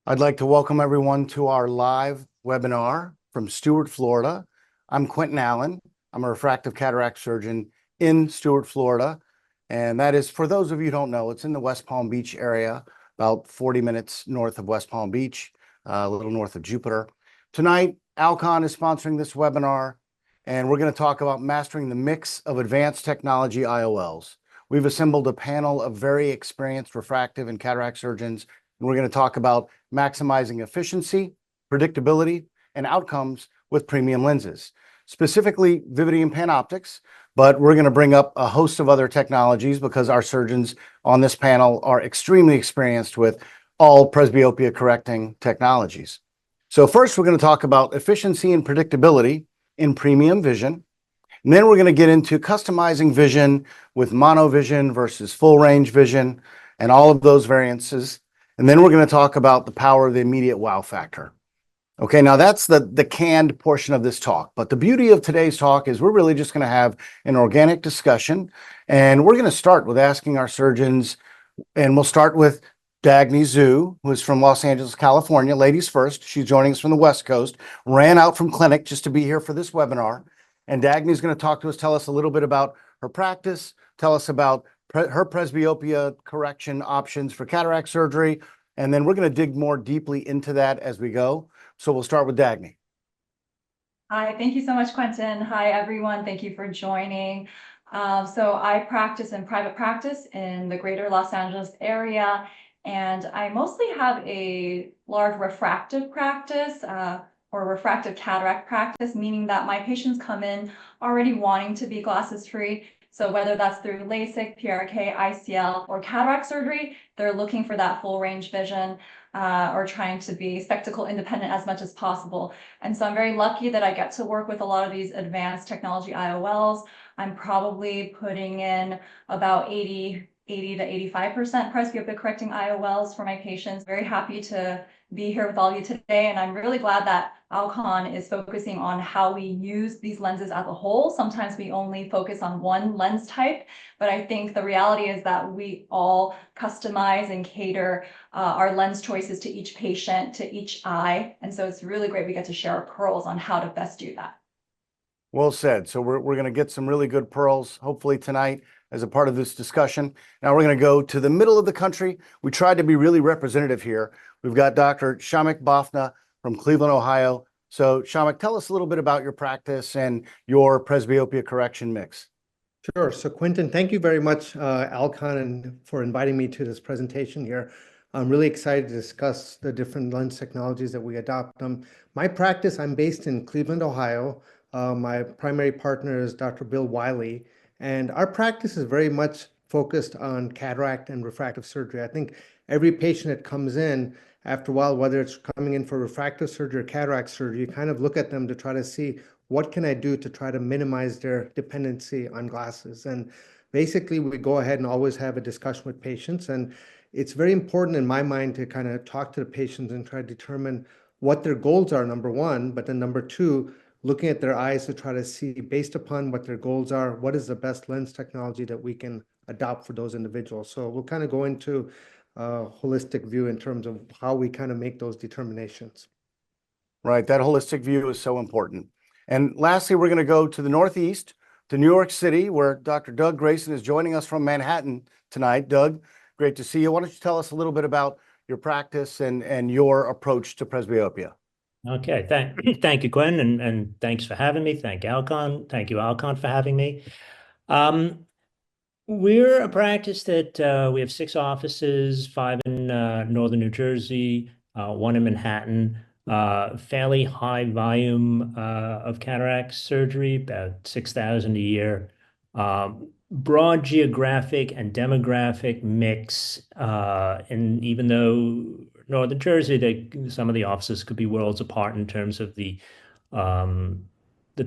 I'd like to welcome everyone to our live webinar from Stuart, Florida. I'm Quentin Allen. I'm a refractive cataract surgeon in Stuart, Florida. And that is, for those of you who don't know, it's in the West Palm Beach area, about 40 minutes north of West Palm Beach, a little north of Jupiter. Tonight, Alcon is sponsoring this webinar, and we're going to talk about mastering the mix of advanced technology IOLs. We've assembled a panel of very experienced refractive and cataract surgeons. And we're going to talk about maximizing efficiency, predictability, and outcomes with premium lenses, specifically Vivity and PanOptix, but we're going to bring up a host of other technologies because our surgeons on this panel are extremely experienced with all presbyopia correcting technologies. So first, we're going to talk about efficiency and predictability in premium vision. And then we're going to get into customizing vision with monovision versus full range vision and all of those variances. And then we're going to talk about the power of the immediate wow factor. Okay, now that's the canned portion of this talk. But the beauty of today's talk is we're really just going to have an organic discussion. And we're going to start with asking our surgeons, and we'll start with Dagny Zhu, who is from Los Angeles, California. Ladies first. She's joining us from the West Coast, ran out from clinic just to be here for this webinar. And Dagny is going to talk to us, tell us a little bit about her practice, tell us about her presbyopia correction options for cataract surgery, and then we're going to dig more deeply into that as we go. So we'll start with Dagny. Hi, thank you so much, Quentin. Hi, everyone. Thank you for joining. So I practice in private practice in the greater Los Angeles area, and I mostly have a large refractive practice or refractive cataract practice, meaning that my patients come in already wanting to be glasses free. So whether that's through LASIK, PRK, ICL, or cataract surgery, they're looking for that full range vision or trying to be spectacle independent as much as possible. And so I'm very lucky that I get to work with a lot of these advanced technology IOLs. I'm probably putting in about 80 to 85% presbyopia correcting IOLs for my patients. Very happy to be here with all of you today. And I'm really glad that Alcon is focusing on how we use these lenses as a whole. Sometimes we only focus on one lens type, but I think the reality is that we all customize and cater our lens choices to each patient, to each eye. And so it's really great we get to share our pearls on how to best do that. Well said. So we're going to get some really good pearls, hopefully tonight, as a part of this discussion. Now we're going to go to the middle of the country. We tried to be really representative here. We've got Dr. Shamik Bafna from Cleveland, Ohio. So Shamik, tell us a little bit about your practice and your presbyopia correction mix. Sure. So Quentin, thank you very much, Alcon, for inviting me to this presentation here. I'm really excited to discuss the different lens technologies that we adopt. My practice, I'm based in Cleveland, Ohio. My primary partner is Dr. Bill Wiley, and our practice is very much focused on cataract and refractive surgery. I think every patient that comes in, after a while, whether it's coming in for refractive surgery or cataract surgery, you kind of look at them to try to see what can I do to try to minimize their dependency on glasses. And basically, we go ahead and always have a discussion with patients. And it's very important in my mind to kind of talk to the patients and try to determine what their goals are, number one, but then number two, looking at their eyes to try to see, based upon what their goals are, what is the best lens technology that we can adopt for those individuals. So we'll kind of go into a holistic view in terms of how we kind of make those determinations. Right, that holistic view is so important. And lastly, we're going to go to the Northeast, to New York City, where Dr. Doug Grayson is joining us from Manhattan tonight. Doug, great to see you. Why don't you tell us a little bit about your practice and your approach to presbyopia? Okay, thank you, Gwen, and thanks for having me. Thank you, Alcon, for having me. We're a practice that we have 6 offices, 5 in northern New Jersey, 1 in Manhattan. Fairly high volume of cataract surgery, about 6,000 a year. Broad geographic and demographic mix, and even though Northern Jersey, some of the offices could be worlds apart in terms of the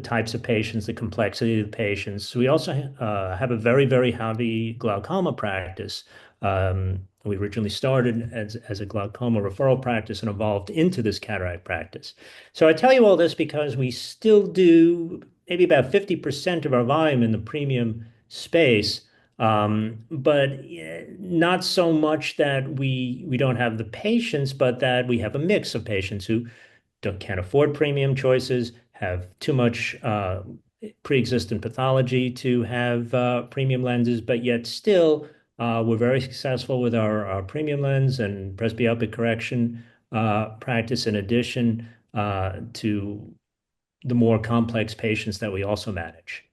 types of patients, the complexity of the patients. We also have a very, very heavy glaucoma practice. We originally started as a glaucoma referral practice and evolved into this cataract practice. So I tell you all this because we still do maybe about 50% of our volume in the premium space But not so much that we don't have the patients, but that we have a mix of patients who can't afford premium choices, have too much pre-existing pathology to have premium lenses, but yet still we're very successful with our premium lens and presbyopic correction practice in addition to the more complex patients that we also manage.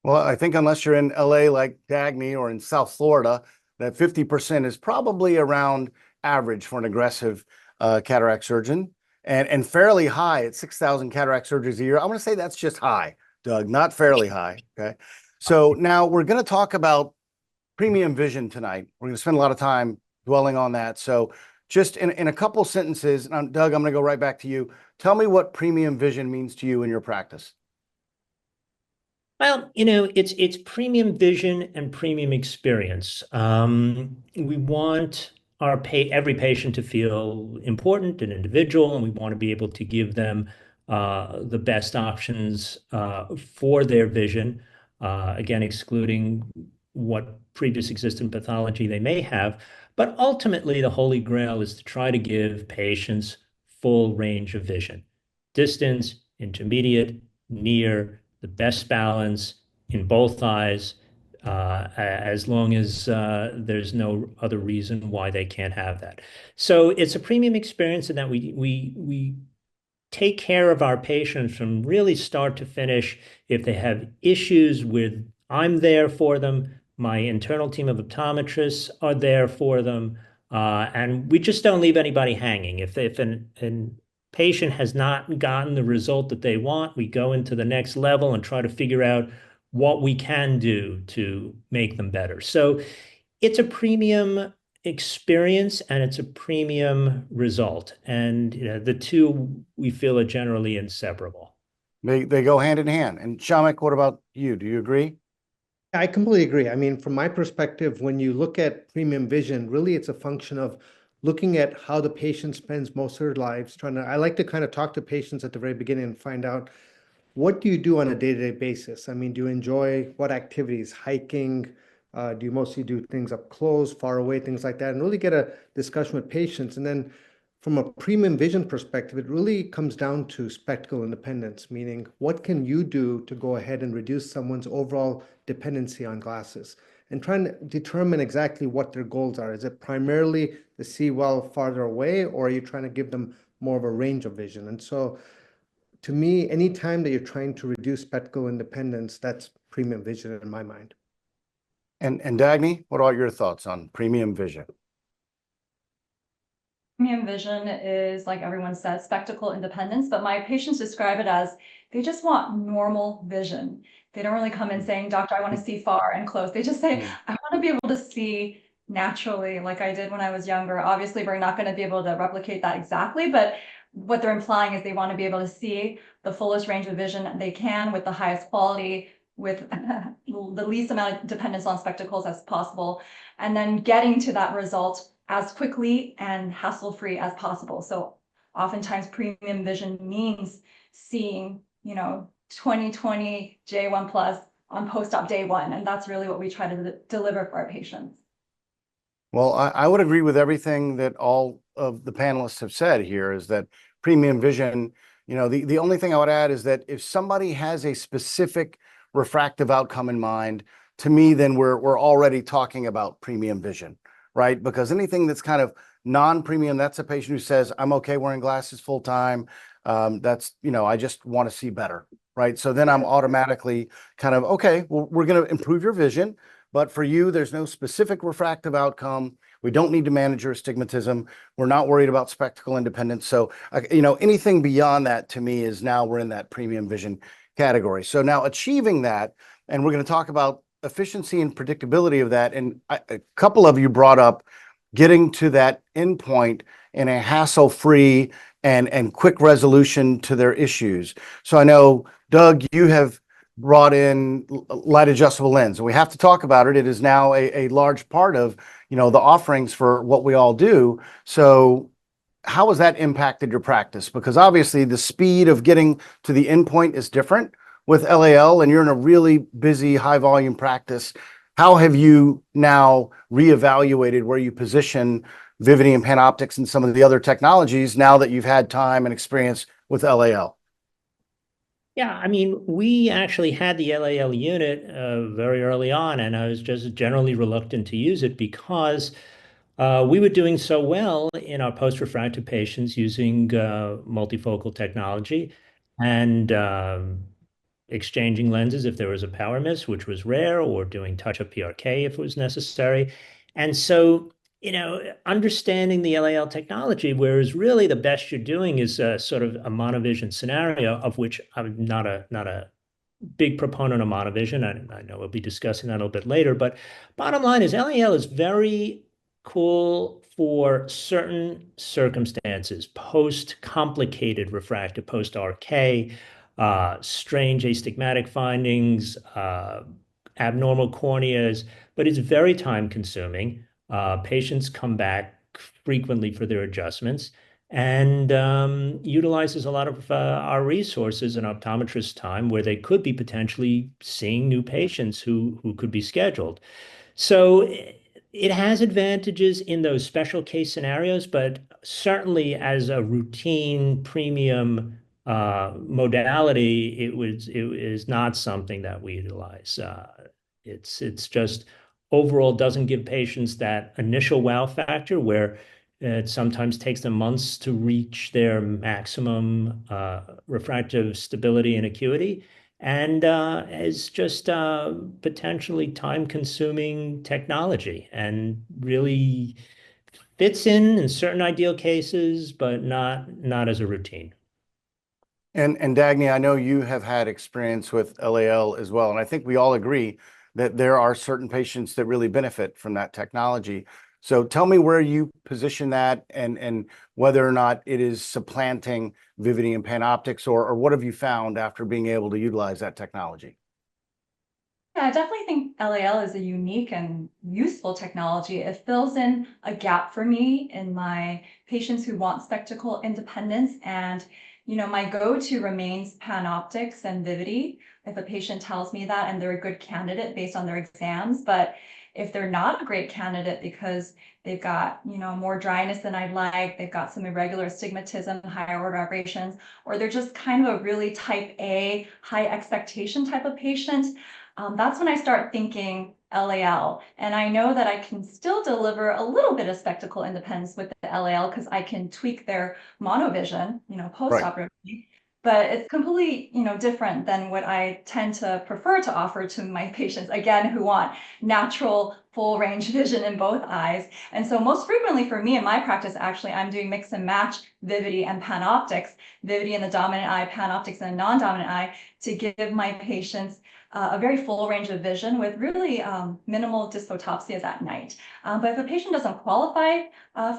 Well, I think unless you're in LA like Dagny or in South Florida, that 50% is probably around average for an aggressive cataract surgeon and fairly high at 6,000 cataract surgeries a year. I'm going to say that's just high, Doug, not fairly high. Okay. So now we're going to talk about premium vision tonight. We're going to spend a lot of time dwelling on that. So just in a couple sentences, and Doug, I'm going to go right back to you. Tell me what premium vision means to you in your practice. Well, it's premium vision and premium experience. We want every patient to feel important and individual, and we want to be able to give them the best options for their vision. Again, excluding what previous existing pathology they may have. But ultimately, the holy grail is to try to give patients full range of vision, distance, intermediate, near, the best balance in both eyes, as long as there's no other reason why they can't have that. So it's a premium experience in that we take care of our patients from really start to finish. If they have issues with, I'm there for them. My internal team of optometrists are there for them. And we just don't leave anybody hanging. If an patient has not gotten the result that they want, we go into the next level and try to figure out what we can do to make them better. So it's a premium experience and it's a premium result. And the two we feel are generally inseparable. They go hand in hand. And Shamik, what about you? Do you agree? I completely agree. I mean, from my perspective, when you look at premium vision, really it's a function of looking at how the patient spends most of their lives I like to kind of talk to patients at the very beginning and find out, what do you do on a day-to-day basis? I mean, do you enjoy what activities? Hiking? Do you mostly do things up close, far away, things like that? And really get a discussion with patients. And then from a premium vision perspective, it really comes down to spectacle independence, meaning what can you do to go ahead and reduce someone's overall dependency on glasses? And trying to determine exactly what their goals are. Is it primarily to see well farther away, or are you trying to give them more of a range of vision? And so to me, anytime that you're trying to reduce spectacle independence, that's premium vision in my mind. And Dagny, what are your thoughts on premium vision? Premium vision is, like everyone says, spectacle independence, but my patients describe it as they just want normal vision. They don't really come in saying, doctor, I want to see far and close. They just say, I want to be able to see naturally like I did when I was younger. Obviously, we're not going to be able to replicate that exactly, but what they're implying is they want to be able to see the fullest range of vision they can with the highest quality, with the least amount of dependence on spectacles as possible, and then getting to that result as quickly and hassle-free as possible. So oftentimes premium vision means seeing, 20/20 J1 plus on post-op day one. And that's really what we try to deliver for our patients. Well, I would agree with everything that all of the panelists have said here, is that premium vision, the only thing I would add is that if somebody has a specific refractive outcome in mind, to me, then we're already talking about premium vision, right? Because anything that's kind of non-premium, that's a patient who says, I'm okay wearing glasses full time. That's, I just want to see better, right? So then I'm automatically kind of, okay, well, we're going to improve your vision. But for you, there's no specific refractive outcome. We don't need to manage your astigmatism. We're not worried about spectacle independence. So, anything beyond that to me is now we're in that premium vision category. So now achieving that, and we're going to talk about efficiency and predictability of that. And a couple of you brought up getting to that endpoint in a hassle-free and quick resolution to their issues. So I know, Doug, you have brought in light adjustable lens, and we have to talk about it. It is now a large part of the offerings for what we all do. So how has that impacted your practice? Because obviously the speed of getting to the endpoint is different with LAL, and you're in a really busy high volume practice. How have you now reevaluated where you position Vivity and PanOptix and some of the other technologies now that you've had time and experience with LAL? Yeah, I mean, we actually had the LAL unit very early on, and I was just generally reluctant to use it because we were doing so well in our post-refractive patients using multifocal technology and exchanging lenses if there was a power miss, which was rare, or doing touch-up PRK if it was necessary. And so, understanding the LAL technology, whereas really the best you're doing is sort of a monovision scenario, of which I'm not a big proponent of monovision. I know we'll be discussing that a little bit later, but bottom line is LAL is very cool for certain circumstances, post-complicated refractive, post-RK, strange astigmatic findings, abnormal corneas, but it's very time consuming. Patients come back frequently for their adjustments and utilizes a lot of our resources and optometrist time where they could be potentially seeing new patients who could be scheduled. So it has advantages in those special case scenarios, but certainly as a routine premium modality, it is not something that we utilize. It's just overall doesn't give patients that initial wow factor where it sometimes takes them months to reach their maximum refractive stability and acuity, and is just potentially time-consuming technology and really fits in certain ideal cases, but not as a routine. And Dagny, I know you have had experience with LAL as well, and I think we all agree that there are certain patients that really benefit from that technology. So tell me where you position that and whether or not it is supplanting Vivity and PanOptix, or what have you found after being able to utilize that technology? Yeah, I definitely think LAL is a unique and useful technology. It fills in a gap for me in my patients who want spectacle independence. And, my go-to remains PanOptix and Vivity if a patient tells me that and they're a good candidate based on their exams. But if they're not a great candidate because they've got, more dryness than I'd like, they've got some irregular astigmatism, higher order aberrations, or they're just kind of a really type A, high expectation type of patient, that's when I start thinking LAL. And I know that I can still deliver a little bit of spectacle independence with the LAL because I can tweak their monovision, post-operatively. But it's completely, different than what I tend to prefer to offer to my patients, again, who want natural full range vision in both eyes. And so most frequently for me in my practice, actually, I'm doing mix and match Vivity and PanOptix, Vivity in the dominant eye, PanOptix in the non-dominant eye, to give my patients a very full range of vision with really minimal dysphotopsias at night. But if a patient doesn't qualify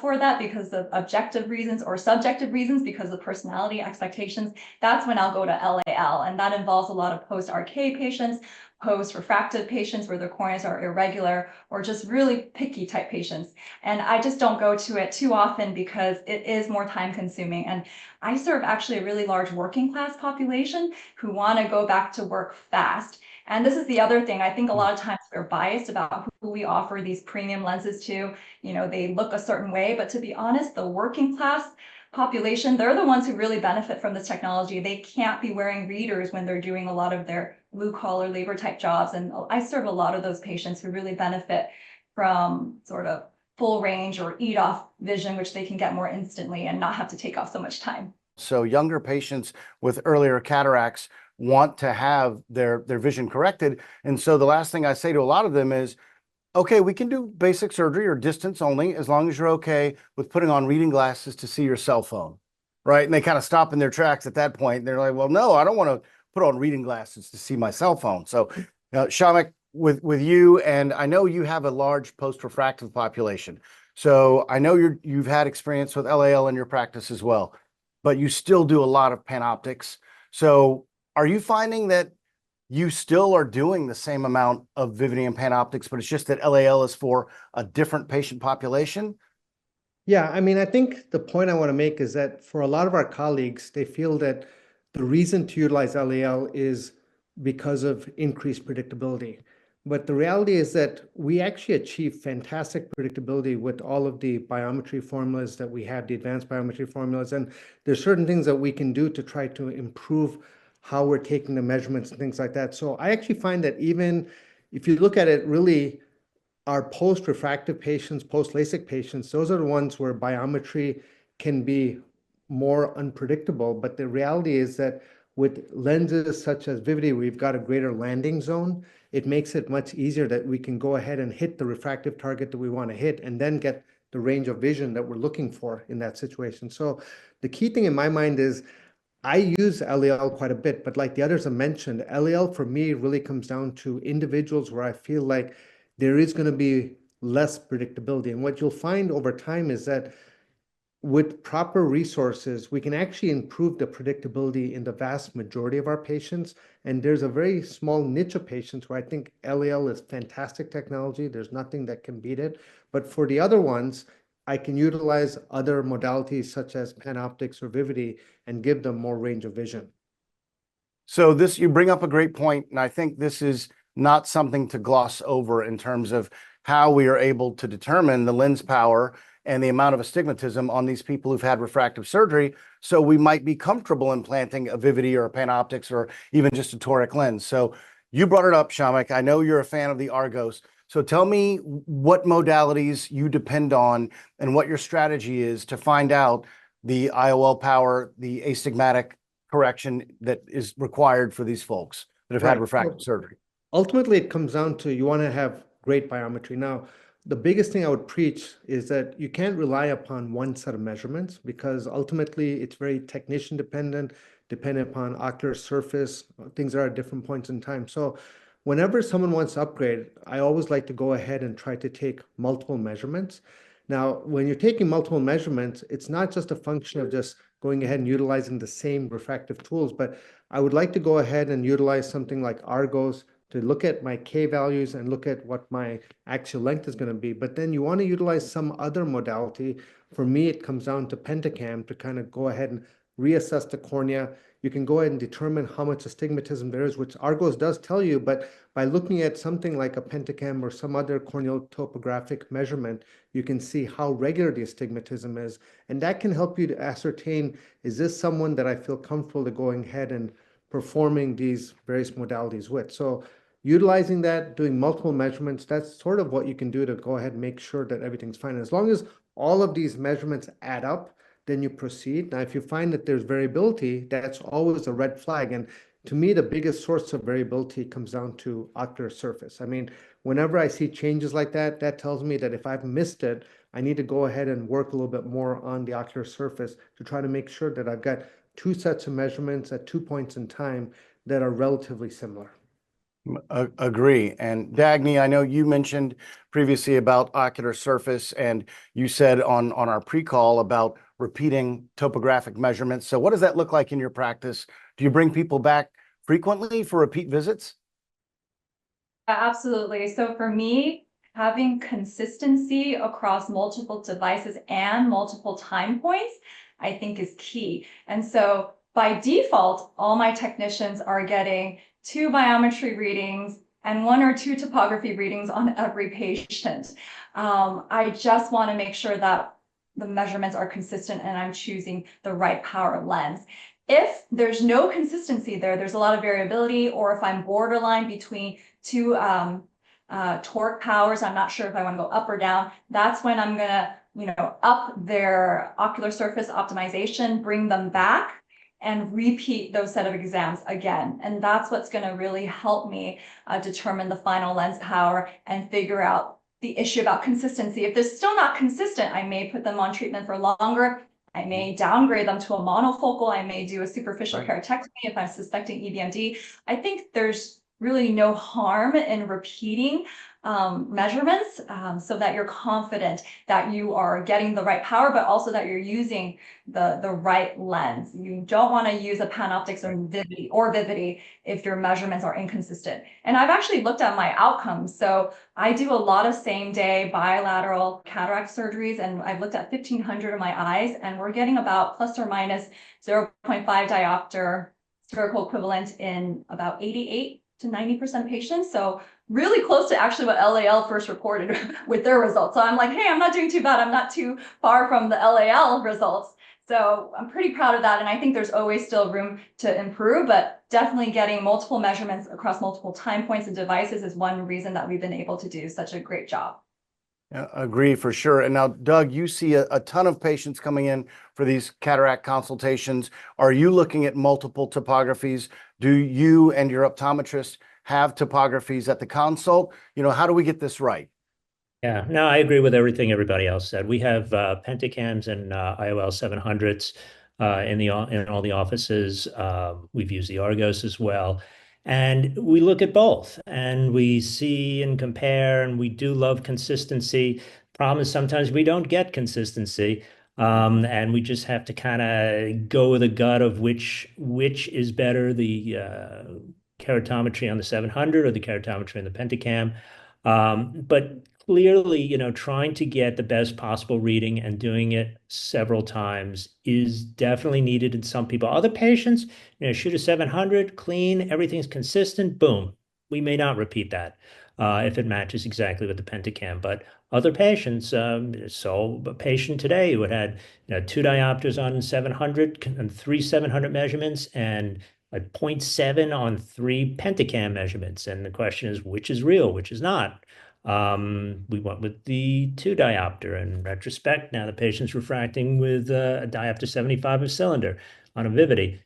for that because of objective reasons or subjective reasons because of personality expectations, that's when I'll go to LAL. And that involves a lot of post-RK patients, post-refractive patients where their corneas are irregular, or just really picky type patients. And I just don't go to it too often because it is more time consuming. And I serve actually a really large working class population who want to go back to work fast. And this is the other thing. I think a lot of times we're biased about who we offer these premium lenses to. They look a certain way, but to be honest, the working class population, they're the ones who really benefit from this technology. They can't be wearing readers when they're doing a lot of their blue collar labor type jobs. And I serve a lot of those patients who really benefit from sort of full range or eat off vision, which they can get more instantly and not have to take off so much time. So younger patients with earlier cataracts want to have their vision corrected. And so the last thing I say to a lot of them is, okay, we can do basic surgery or distance only as long as you're okay with putting on reading glasses to see your cell phone, right? And they kind of stop in their tracks at that point. They're like, well, no, I don't want to put on reading glasses to see my cell phone. So Shamek, with you, and I know you have a large post-refractive population. So I know you've had experience with LAL in your practice as well, but you still do a lot of PanOptix. So are you finding that you still are doing the same amount of Vivity and PanOptix, but it's just that LAL is for a different patient population? Yeah, I mean, I think the point I want to make is that for a lot of our colleagues, they feel that the reason to utilize LAL is because of increased predictability. But the reality is that we actually achieve fantastic predictability with all of the biometry formulas that we have, the advanced biometry formulas. And there's certain things that we can do to try to improve how we're taking the measurements and things like that. So I actually find that even if you look at it, really, our post-refractive patients, post-LASIK patients, those are the ones where biometry can be more unpredictable. But the reality is that with lenses such as Vivity, we've got a greater landing zone. It makes it much easier that we can go ahead and hit the refractive target that we want to hit and then get the range of vision that we're looking for in that situation. So the key thing in my mind is I use LAL quite a bit, but like the others have mentioned, LAL for me really comes down to individuals where I feel like there is going to be less predictability. And what you'll find over time is that with proper resources, we can actually improve the predictability in the vast majority of our patients. And there's a very small niche of patients where I think LAL is fantastic technology. There's nothing that can beat it. But for the other ones, I can utilize other modalities such as PanOptix or Vivity and give them more range of vision. So this, you bring up a great point, and I think this is not something to gloss over in terms of how we are able to determine the lens power and the amount of astigmatism on these people who've had refractive surgery. So we might be comfortable implanting a Vivity or a PanOptix or even just a toric lens. So you brought it up, Shamek. I know you're a fan of the Argos. So tell me what modalities you depend on and what your strategy is to find out the IOL power, the astigmatic correction that is required for these folks that have had refractive surgery. Ultimately, it comes down to you want to have great biometry. Now, the biggest thing I would preach is that you can't rely upon one set of measurements because ultimately it's very technician dependent upon ocular surface, things are at different points in time. So whenever someone wants to upgrade, I always like to go ahead and try to take multiple measurements. Now, when you're taking multiple measurements, it's not just a function of just going ahead and utilizing the same refractive tools, but I would like to go ahead and utilize something like Argos to look at my K values and look at what my axial length is going to be. But then you want to utilize some other modality. For me, it comes down to Pentacam to kind of go ahead and reassess the cornea. You can go ahead and determine how much astigmatism there is, which Argos does tell you, but by looking at something like a Pentacam or some other corneal topographic measurement, you can see how regular the astigmatism is. And that can help you to ascertain, is this someone that I feel comfortable to going ahead and performing these various modalities with? So utilizing that, doing multiple measurements, that's sort of what you can do to go ahead and make sure that everything's fine. As long as all of these measurements add up, then you proceed. Now, if you find that there's variability, that's always a red flag. And to me, the biggest source of variability comes down to ocular surface. I mean, whenever I see changes like that, that tells me that if I've missed it, I need to go ahead and work a little bit more on the ocular surface to try to make sure that I've got two sets of measurements at 2 points in time that are relatively similar. Agree. And Dagny, I know you mentioned previously about ocular surface, and you said on our pre-call about repeating topographic measurements. So what does that look like in your practice? Do you bring people back frequently for repeat visits? Absolutely. So for me, having consistency across multiple devices and multiple time points, I think is key. And so by default, all my technicians are getting 2 biometry readings and 1 or 2 topography readings on every patient. I just want to make sure that the measurements are consistent and I'm choosing the right power lens. If there's no consistency there's a lot of variability, or if I'm borderline between 2 toric powers, I'm not sure if I want to go up or down, that's when I'm gonna, up their ocular surface optimization, bring them back and repeat those set of exams again. And that's what's going to really help me determine the final lens power and figure out the issue about consistency. If they're still not consistent, I may put them on treatment for longer. I may downgrade them to a monofocal. I may do a superficial keratectomy if I'm suspecting EBMD. I think there's really no harm in repeating measurements so that you're confident that you are getting the right power, but also that you're using the right lens. You don't want to use a PanOptix or Vivity if your measurements are inconsistent. And I've actually looked at my outcomes. So I do a lot of same-day bilateral cataract surgeries, and I've looked at 1,500 of my eyes, and we're getting about plus or minus 0.5 diopter spherical equivalent in about 88 to 90% patients. So really close to actually what LAL first reported with their results. So I'm like, hey, I'm not doing too bad. I'm not too far from the LAL results. So I'm pretty proud of that. And I think there's always still room to improve, but definitely getting multiple measurements across multiple time points and devices is one reason that we've been able to do such a great job. Agree for sure. And now, Doug, you see a ton of patients coming in for these cataract consultations. Are you looking at multiple topographies? Do you and your optometrist have topographies at the consult? How do we get this right? Yeah, no, I agree with everything everybody else said. We have Pentacams and IOL 700s in all the offices. We've used the Argos as well. And we look at both and we see and compare, and we do love consistency. Problem is sometimes we don't get consistency. And we just have to kind of go with a gut of which is better, the keratometry on the 700 or the keratometry on the Pentacam. But clearly, trying to get the best possible reading and doing it several times is definitely needed in some people. Other patients, shoot a 700, clean, everything's consistent, boom. We may not repeat that if it matches exactly with the Pentacam. But other patients, so a patient today who had 2 diopters on 700 and 3 700 measurements and a 0.7 on 3 Pentacam measurements. And the question is, which is real, which is not? We went with the 2 diopter. In retrospect, now the patient's refracting with a diopter 75 of cylinder on a Vivity.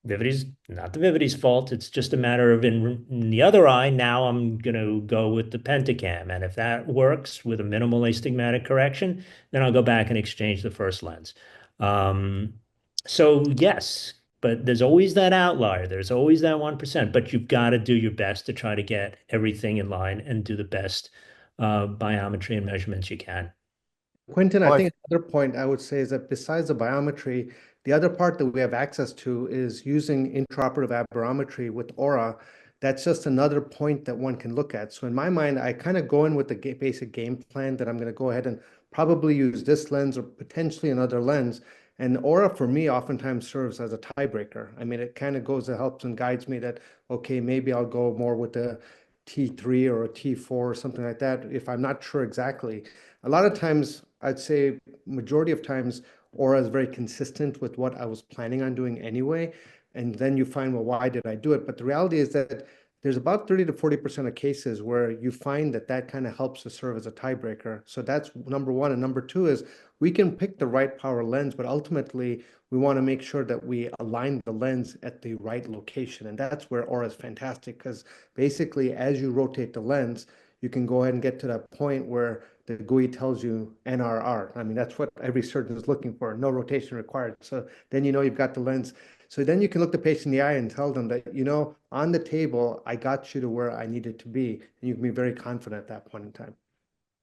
Vivity's not the Vivity's fault. It's just a matter of in the other eye, now I'm going to go with the Pentacam. And if that works with a minimal astigmatic correction, then I'll go back and exchange the first lens. So yes, but there's always that outlier. There's always that 1%, but you've got to do your best to try to get everything in line and do the best biometry and measurements you can. Quentin, I think another point I would say is that besides the biometry, the other part that we have access to is using intraoperative aberrometry with Aura. That's just another point that one can look at. So in my mind, I kind of go in with the basic game plan that I'm going to go ahead and probably use this lens or potentially another lens. And Aura for me oftentimes serves as a tiebreaker. I mean, it kind of goes and helps and guides me that, okay, maybe I'll go more with the T3 or a T4 or something like that if I'm not sure exactly. A lot of times, I'd say majority of times, Aura is very consistent with what I was planning on doing anyway. And then you find, well, why did I do it? But the reality is that there's about 30 to 40% of cases where you find that that kind of helps to serve as a tiebreaker. So that's number one. And number two is we can pick the right power lens, but ultimately we want to make sure that we align the lens at the right location. And that's where Aura is fantastic, because basically as you rotate the lens, you can go ahead and get to that point where the GUI tells you NRR. I mean, that's what every surgeon is looking for, no rotation required. So then you've got the lens. So then you can look the patient in the eye and tell them that, on the table, I got you to where I needed to be. And you can be very confident at that point in time.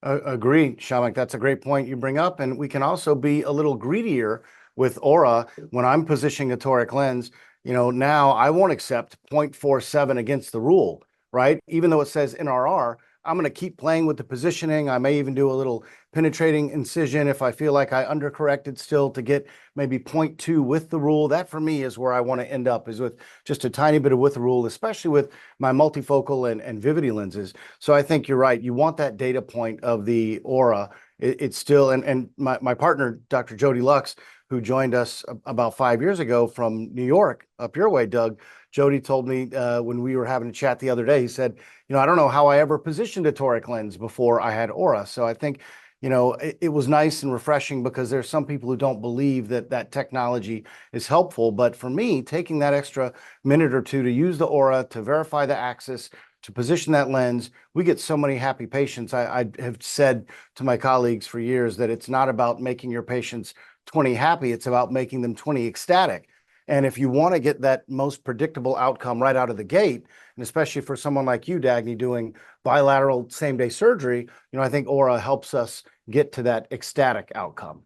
Agreed, Shamak. That's a great point you bring up. And we can also be a little greedier with Aura when I'm positioning a toric lens. Now I won't accept 0.47 against the rule, right? Even though it says NRR, I'm going to keep playing with the positioning. I may even do a little penetrating incision if I feel like I undercorrected still to get maybe 0.2 with the rule. That for me is where I want to end up, is with just a tiny bit of with the rule, especially with my multifocal and Vivity lenses. So I think you're right. You want that data point of the Aura. It's still, and my partner, Dr. Jody Lux, who joined us about 5 years ago from New York, up your way, Doug. Jody told me when we were having a chat the other day, he said, I don't know how I ever positioned a toric lens before I had Aura. So I think, it was nice and refreshing, because there's some people who don't believe that technology is helpful. But for me, taking that extra minute or two to use the Aura, to verify the axis, to position that lens, we get so many happy patients. I have said to my colleagues for years that it's not about making your patients 20 happy, it's about making them 20 ecstatic. And if you want to get that most predictable outcome right out of the gate, and especially for someone like you, Dagny, doing bilateral same-day surgery, I think Aura helps us get to that ecstatic outcome.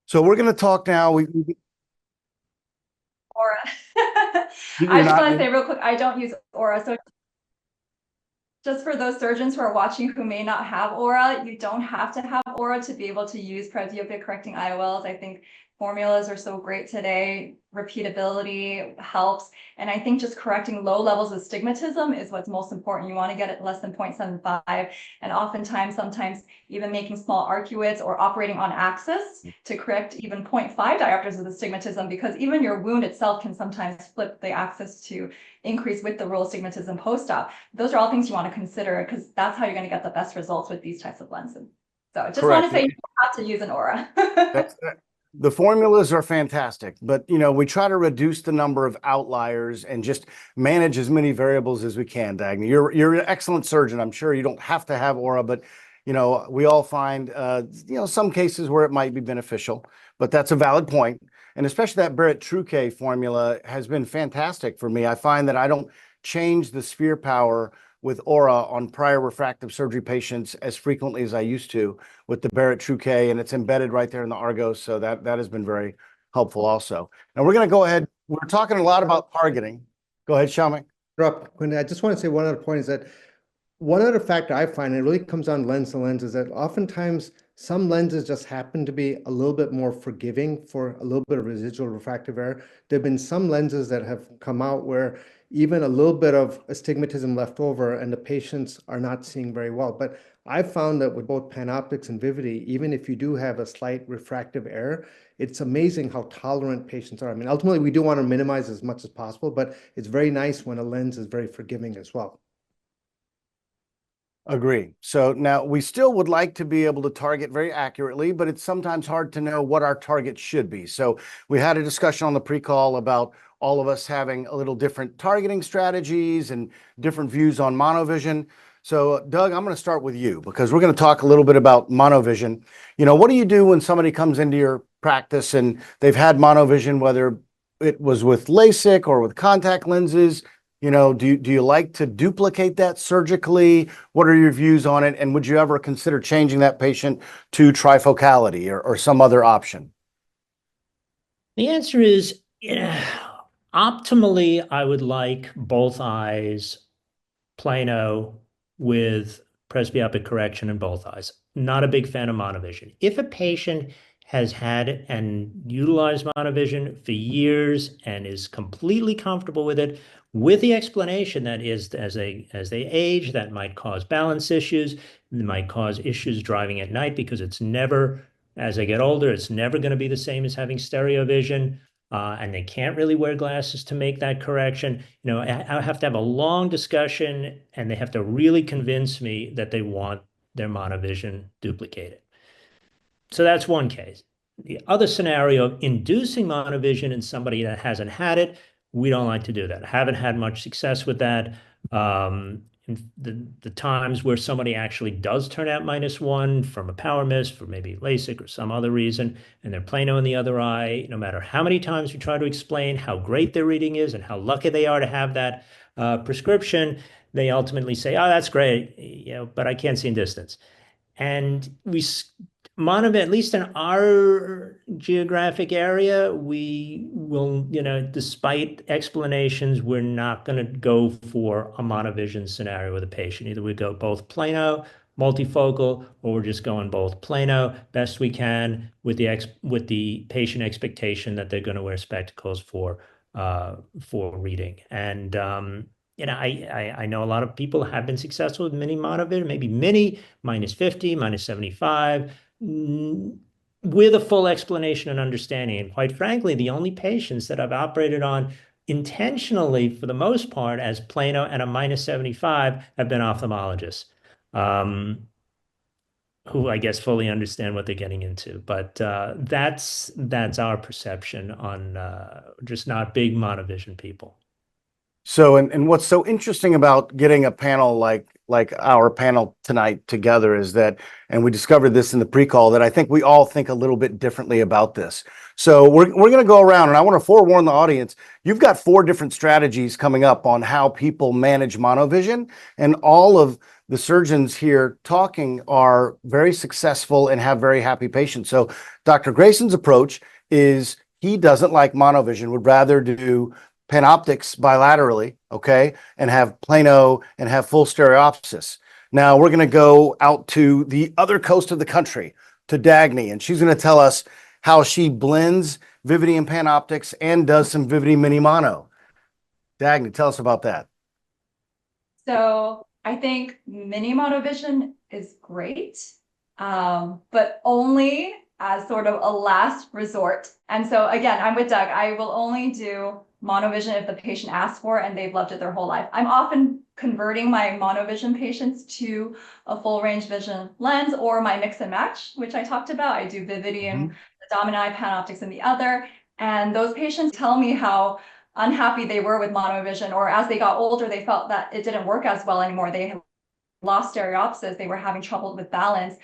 So we're going to talk now. Aura. I just want to say real quick, I don't use Aura. So just for those surgeons who are watching who may not have Aura, you don't have to have Aura to be able to use presbyopia correcting IOLs. I think Formulas are so great today. Repeatability helps. And I think just correcting low levels of stigmatism is what's most important. You want to get it less than 0.75. And oftentimes, sometimes even making small arcuates or operating on axis to correct even 0.5 diopters of the stigmatism, because even your wound itself can sometimes flip the axis to increase with the rule astigmatism post-op. Those are all things you want to consider, because that's how you're going to get the best results with these types of lenses. So just want to say you don't have to use an aura. The formulas are fantastic, but we try to reduce the number of outliers and just manage as many variables as we can. Dagny, you're an excellent surgeon. I'm sure you don't have to have aura, but we all find some cases where it might be beneficial. But that's a valid point, and especially that Barrett-Trouquet formula has been fantastic for me. I find that I don't change the sphere power with aura on prior refractive surgery patients as frequently as I used to with the Barrett-Trouquet, and it's embedded right there in the Argos, so that has been very helpful also. Now we're going to go ahead. We're talking a lot about targeting. Go ahead, Shamik. I just want to say one other point is that one other factor I find, and it really comes down lens to lens, is that oftentimes some lenses just happen to be a little bit more forgiving for a little bit of residual refractive error. There have been some lenses that have come out where even a little bit of astigmatism left over and the patients are not seeing very well. But I've found that with both PanOptix and Vivity, even if you do have a slight refractive error, it's amazing how tolerant patients are. I mean, ultimately, we do want to minimize as much as possible, but it's very nice when a lens is very forgiving as well. Agree. So now we still would like to be able to target very accurately, but it's sometimes hard to know what our target should be. So we had a discussion on the pre-call about all of us having a little different targeting strategies and different views on Monovision. So Doug, I'm going to start with you because we're going to talk a little bit about Monovision. What do you do when somebody comes into your practice and they've had Monovision, whether it was with LASIK or with contact lenses? Do you like to duplicate that surgically? What are your views on it? And would you ever consider changing that patient to trifocality or some other option? The answer is, optimally, I would like both eyes plano with presbyopic correction in both eyes. Not a big fan of Monovision. If a patient has had and utilized Monovision for years and is completely comfortable with it, with the explanation that is as they age, that might cause balance issues, it might cause issues driving at night because it's never, as they get older, it's never going to be the same as having stereo vision. And they can't really wear glasses to make that correction. I have to have a long discussion and they have to really convince me that they want their Monovision duplicated. So that's one case. The other scenario of inducing Monovision in somebody that hasn't had it, we don't like to do that. I haven't had much success with that. In the times where somebody actually does turn out -1 from a power miss for maybe LASIK or some other reason, and they're plano in the other eye, no matter how many times we try to explain how great their reading is and how lucky they are to have that prescription, they ultimately say, oh, that's great, but I can't see in distance. And Monovision, at least in our geographic area, we will, despite explanations, we're not going to go for a Monovision scenario with a patient. Either we go both plano, multifocal, or we're just going both plano best we can with the patient expectation that they're going to wear spectacles for reading. And I know a lot of people have been successful with mini Monovision, maybe mini -50, -75. With a full explanation and understanding. And quite frankly, the only patients that I've operated on intentionally, for the most part, as plano and a -75 have been ophthalmologists, who I guess fully understand what they're getting into. But that's our perception on just not big Monovision people. So, and what's so interesting about getting a panel like our panel tonight together is that, and we discovered this in the pre-call, that I think we all think a little bit differently about this. So we're going to go around, and I want to forewarn the audience, you've got 4 different strategies coming up on how people manage Monovision, and all of the surgeons here talking are very successful and have very happy patients. So Dr. Grayson's approach is he doesn't like Monovision, would rather do PanOptix bilaterally, okay, and have plano and have full stereopsis. Now we're going to go out to the other coast of the country, to Dagny, and she's going to tell us how she blends Vivity and PanOptix and does some Vivity Mini Mono. Dagny, tell us about that. So I think mini monovision is great, but only as sort of a last resort. And so again, I'm with Doug. I will only do monovision if the patient asks for it and they've loved it their whole life. I'm often converting my monovision patients to a full range vision lens or my mix and match, which I talked about. I do Vivity in the dominant eye, PanOptix in the other. And those patients tell me how unhappy they were with monovision, or as they got older, they felt that it didn't work as well anymore. They lost stereopsis, they were having trouble with balance,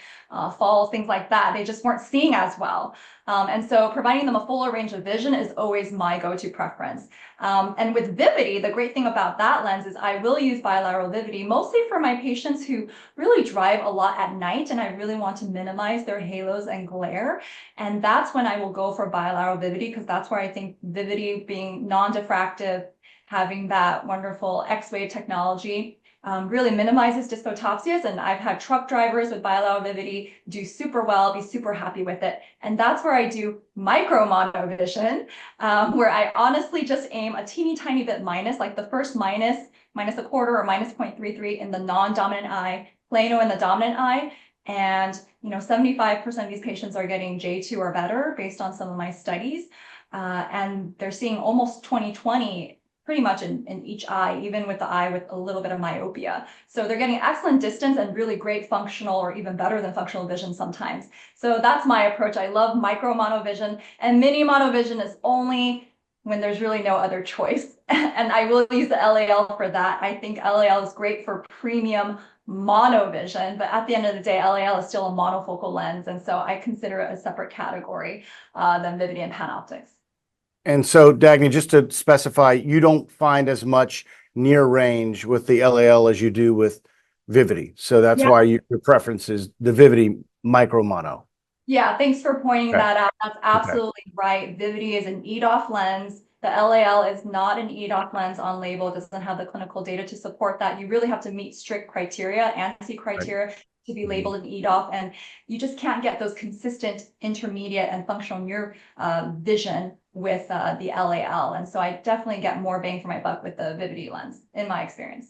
falls, things like that. They just weren't seeing as well. And so providing them a fuller range of vision is always my go-to preference. And with Vivity, the great thing about that lens is I will use bilateral Vivity mostly for my patients who really drive a lot at night and I really want to minimize their halos and glare. And that's when I will go for bilateral Vivity, because that's where I think Vivity being non-diffractive, having that wonderful X-wave technology, really minimizes dysphotopsias. And I've had truck drivers with bilateral Vivity do super well, be super happy with it. And that's where I do micro monovision, where I honestly just aim a teeny tiny bit minus, like the first minus a quarter or minus 0.33 in the non-dominant eye, plano in the dominant eye. And 75% of these patients are getting J2 or better based on some of my studies. And they're seeing almost 20/20 pretty much in each eye, even with the eye with a little bit of myopia. So they're getting excellent distance and really great functional or even better than functional vision sometimes. So that's my approach. I love micro monovision, and mini monovision is only when there's really no other choice. And I will use the LAL for that. I think LAL is great for premium monovision, but at the end of the day, LAL is still a monofocal lens. And so I consider it a separate category than Vivity and PanOptix. And so, Dagny, just to specify, you don't find as much near range with the LAL as you do with Vivity. So that's why your preference is the Vivity micro mono. Yeah, thanks for pointing that out. That's absolutely right. Vivity is an EDOF lens. The LAL is not an EDOF lens on label. It doesn't have the clinical data to support that. You really have to meet strict criteria, ANSI criteria, to be labeled an EDOF, and you just can't get those consistent intermediate and functional near vision with the LAL. And so I definitely get more bang for my buck with the Vivity lens, in my experience.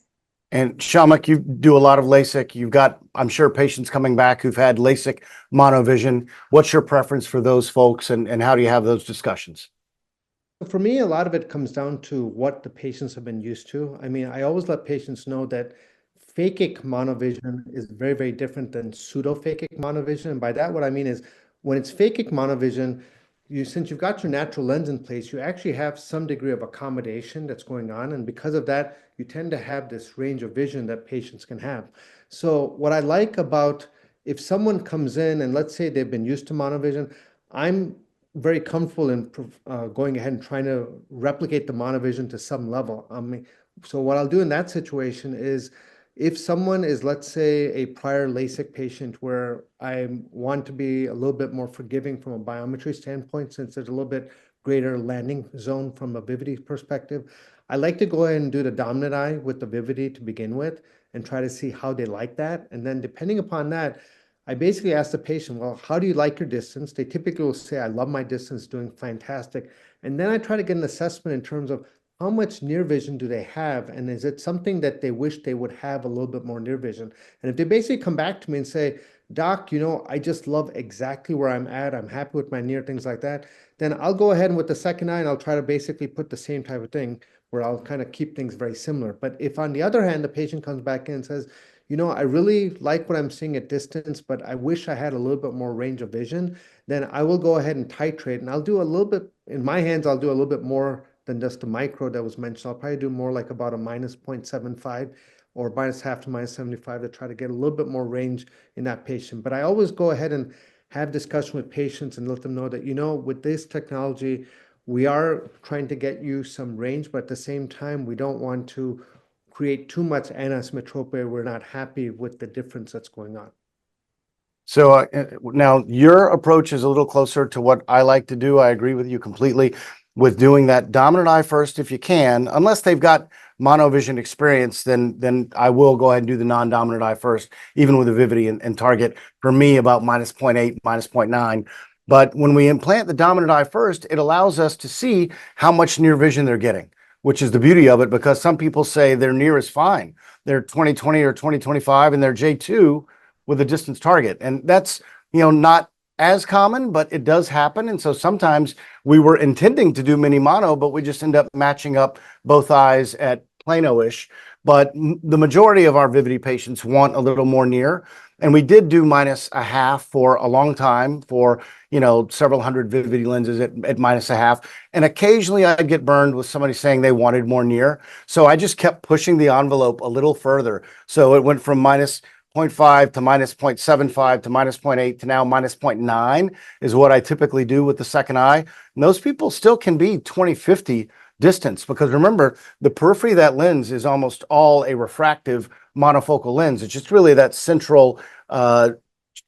And Shamak, you do a lot of LASIK. You've got, I'm sure, patients coming back who've had LASIK monovision. What's your preference for those folks, and how do you have those discussions? For me, a lot of it comes down to what the patients have been used to. I mean, I always let patients know that phakic monovision is very, very different than pseudophakic monovision. And by that, what I mean is when it's phakic monovision, since you've got your natural lens in place, you actually have some degree of accommodation that's going on. And because of that, you tend to have this range of vision that patients can have. So what I like about if someone comes in and let's say they've been used to monovision, I'm very comfortable in going ahead and trying to replicate the monovision to some level. So what I'll do in that situation is if someone is, let's say, a prior LASIK patient where I want to be a little bit more forgiving from a biometry standpoint, since there's a little bit greater landing zone from a Vivity perspective, I like to go ahead and do the dominant eye with the Vivity to begin with and try to see how they like that. And then depending upon that, I basically ask the patient, well, how do you like your distance? They typically will say, I love my distance, doing fantastic. And then I try to get an assessment in terms of how much near vision do they have? And is it something that they wish they would have a little bit more near vision? And if they basically come back to me and say, Doc, I just love exactly where I'm at. I'm happy with my near, things like that. Then I'll go ahead and with the second eye and I'll try to basically put the same type of thing where I'll kind of keep things very similar. But if on the other hand, the patient comes back in and says, I really like what I'm seeing at distance, but I wish I had a little bit more range of vision, then I will go ahead and titrate. And I'll do a little bit, in my hands, I'll do a little bit more than just the micro that was mentioned. I'll probably do more like about a minus 0.75 or minus half to minus 75 to try to get a little bit more range in that patient. But I always go ahead and have discussion with patients and let them know that, with this technology, we are trying to get you some range, but at the same time, we don't want to create too much anisotropia. We're not happy with the difference that's going on. So now your approach is a little closer to what I like to do. I agree with you completely with doing that dominant eye first if you can. Unless they've got monovision experience, then I will go ahead and do the non-dominant eye first, even with the Vivity and target for me about minus 0.8, minus 0.9. But when we implant the dominant eye first, it allows us to see how much near vision they're getting, which is the beauty of it, because some people say their near is fine. They're 20/20 or 20/25 and they're J2 with a distance target. And that's, not as common, but it does happen. And so sometimes we were intending to do mini mono, but we just end up matching up both eyes at plano-ish. But the majority of our Vivity patients want a little more near. And we did do -0.5 for a long time for, several hundred Vivity lenses at -0.5. And occasionally I'd get burned with somebody saying they wanted more near. So I just kept pushing the envelope a little further. So it went from -0.5 to -0.75 to -0.8 to now -0.9 is what I typically do with the second eye. And those people still can be 20/50 distance, because remember, the periphery of that lens is almost all a refractive monofocal lens. It's just really that central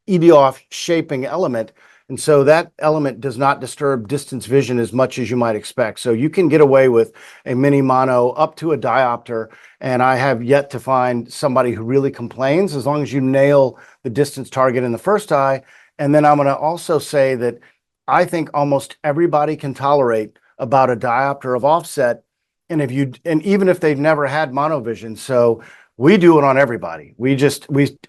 EDOF shaping element. And so that element does not disturb distance vision as much as you might expect. So you can get away with a mini mono up to a diopter. And I have yet to find somebody who really complains, as long as you nail the distance target in the first eye. And then I'm going to also say that I think almost everybody can tolerate about a diopter of offset. And even if they've never had monovision, so we do it on everybody.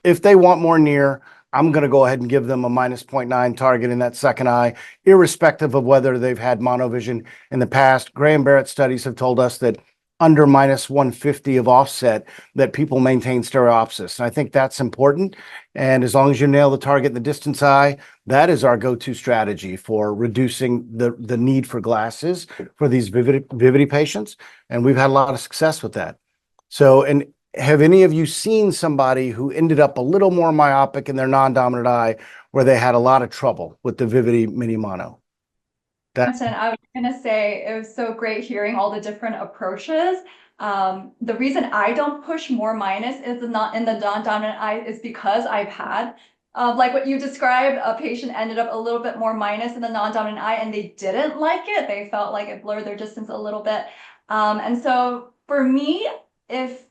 If they want more near, I'm going to go ahead and give them a -0.9 target in that second eye, irrespective of whether they've had monovision in the past. Graham-Barrett studies have told us that under -150 of offset, that people maintain stereopsis. And I think that's important. And as long as you nail the target in the distance eye, that is our go-to strategy for reducing the need for glasses for these Vivity patients. And we've had a lot of success with that. So, and have any of you seen somebody who ended up a little more myopic in their non-dominant eye, where they had a lot of trouble with the Vivity mini mono? Listen, I was going to say, it was so great hearing all the different approaches. The reason I don't push more minus is not in the non-dominant eye is because I've had, like what you described, a patient ended up a little bit more minus in the non-dominant eye and they didn't like it. They felt like it blurred their distance a little bit. And so for me, if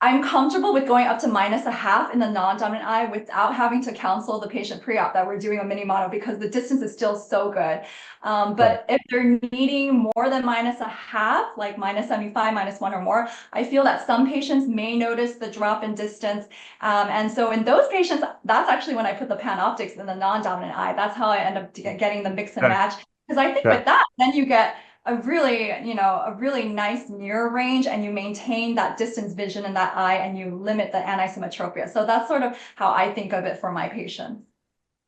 I'm comfortable with going up to -0.5 in the non-dominant eye without having to counsel the patient pre-op that we're doing a mini mono, because the distance is still so good. But if they're needing more than -0.5, like -75, -1 or more, I feel that some patients may notice the drop in distance. And so in those patients, that's actually when I put the PanOptix in the non-dominant eye. That's how I end up getting the mix and match. Because I think with that, then you get a really nice near range, and you maintain that distance vision in that eye, and you limit the anisometropia. So that's sort of how I think of it for my patients.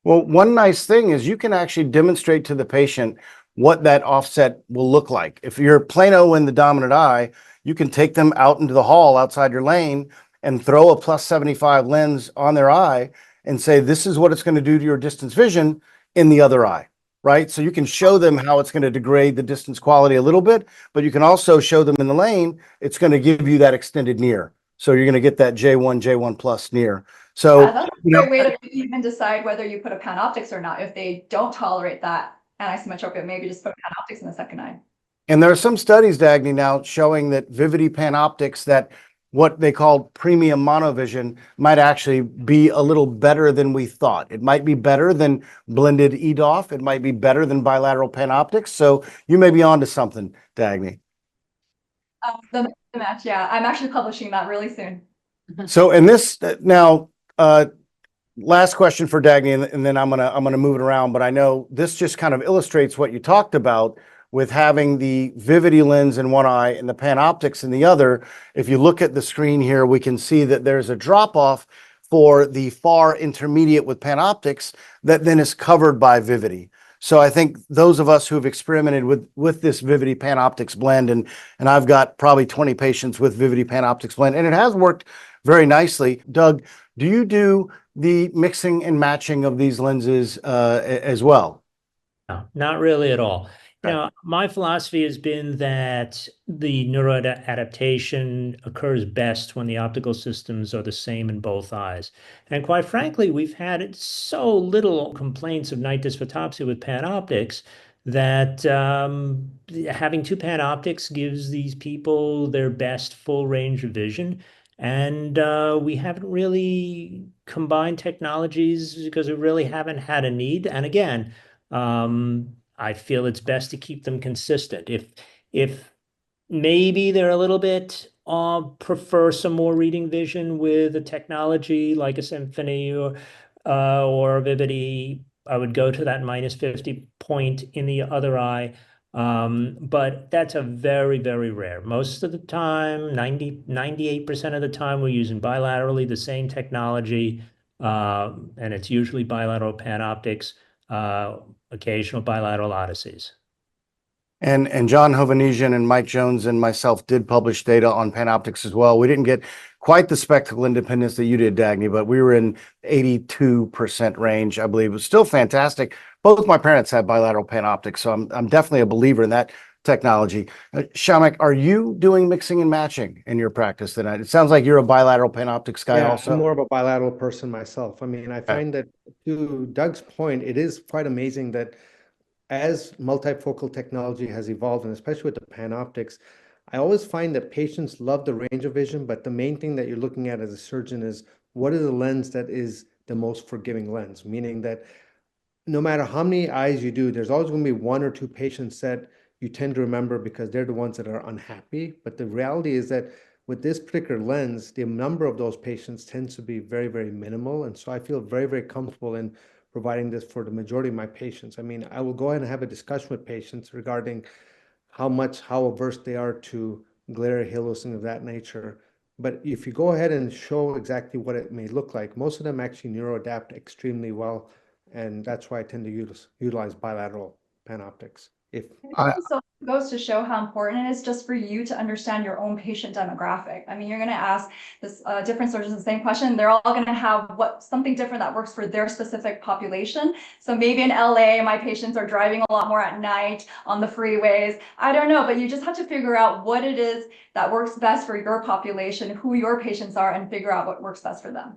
Well, one nice thing is you can actually demonstrate to the patient what that offset will look like. If you're plano in the dominant eye, you can take them out into the hall outside your lane and throw a +75 lens on their eye and say, this is what it's going to do to your distance vision in the other eye. Right? So you can show them how it's going to degrade the distance quality a little bit, but you can also show them in the lane, it's going to give you that extended near. So you're going to get that J1 plus near. So yeah, that's a great way to even decide whether you put a PanOptix or not. If they don't tolerate that anisometropia, maybe just put a PanOptix in the second eye. And there are some studies, Dagny, now showing that Vivity PanOptix, that what they call premium monovision, might actually be a little better than we thought. It might be better than blended EDOF. It might be better than bilateral PanOptix. So you may be onto something, Dagny. The match, yeah. I'm actually publishing that really soon. So in this now, last question for Dagny, and then I'm gonna move it around. But I know this just kind of illustrates what you talked about with having the Vivity lens in one eye and the PanOptix in the other. If you look at the screen here, we can see that there's a drop off for the far intermediate with PanOptix that then is covered by Vivity. So I think those of us who've experimented with this Vivity PanOptix blend, and I've got probably 20 patients with Vivity PanOptix blend, and it has worked very nicely. Doug, do you do the mixing and matching of these lenses as well? No, not really at all. Okay. My philosophy has been that the neuroadaptation occurs best when the optical systems are the same in both eyes. And quite frankly, we've had so little complaints of night dysphotopsia with PanOptix that having two PanOptix gives these people their best full range of vision. And we haven't really combined technologies because we really haven't had a need. And again, I feel it's best to keep them consistent. If maybe they're a little bit prefer some more reading vision with a technology like a Symphony or Vivity, I would go to that -50 point in the other eye. But that's a very, very rare. Most of the time, 98% of the time, we're using bilaterally the same technology, and it's usually bilateral panoptics, occasional bilateral odysseys. And John Hovannisian and Mike Jones and myself did publish data on panoptics as well. We didn't get quite the spectacle independence that you did, Dagny, but we were in 82% range, I believe. It was still fantastic. Both my parents had bilateral panoptics, so I'm definitely a believer in that technology. Shamak, are you doing mixing and matching in your practice tonight? It sounds like you're a bilateral panoptics guy also. I'm more of a bilateral person myself. I mean, I find that, to Doug's point, it is quite amazing that as multifocal technology has evolved, and especially with the panoptics, I always find that patients love the range of vision, but the main thing that you're looking at as a surgeon is what is the lens that is the most forgiving lens, meaning that no matter how many eyes you do, there's always going to be one or two patients that you tend to remember because they're the ones that are unhappy. But the reality is that with this particular lens, the number of those patients tends to be very, very minimal. And so I feel very, very comfortable in providing this for the majority of my patients. I mean, I will go ahead and have a discussion with patients regarding how averse they are to glare, halos, and of that nature. But if you go ahead and show exactly what it may look like, most of them actually neuroadapt extremely well. And that's why I tend to utilize bilateral panoptics. It also goes to show how important it is just for you to understand your own patient demographic. I mean, you're going to ask this different surgeons the same question. They're all going to have something different that works for their specific population. So maybe in LA, my patients are driving a lot more at night on the freeways. I don't know, but you just have to figure out what it is that works best for your population, who your patients are, and figure out what works best for them.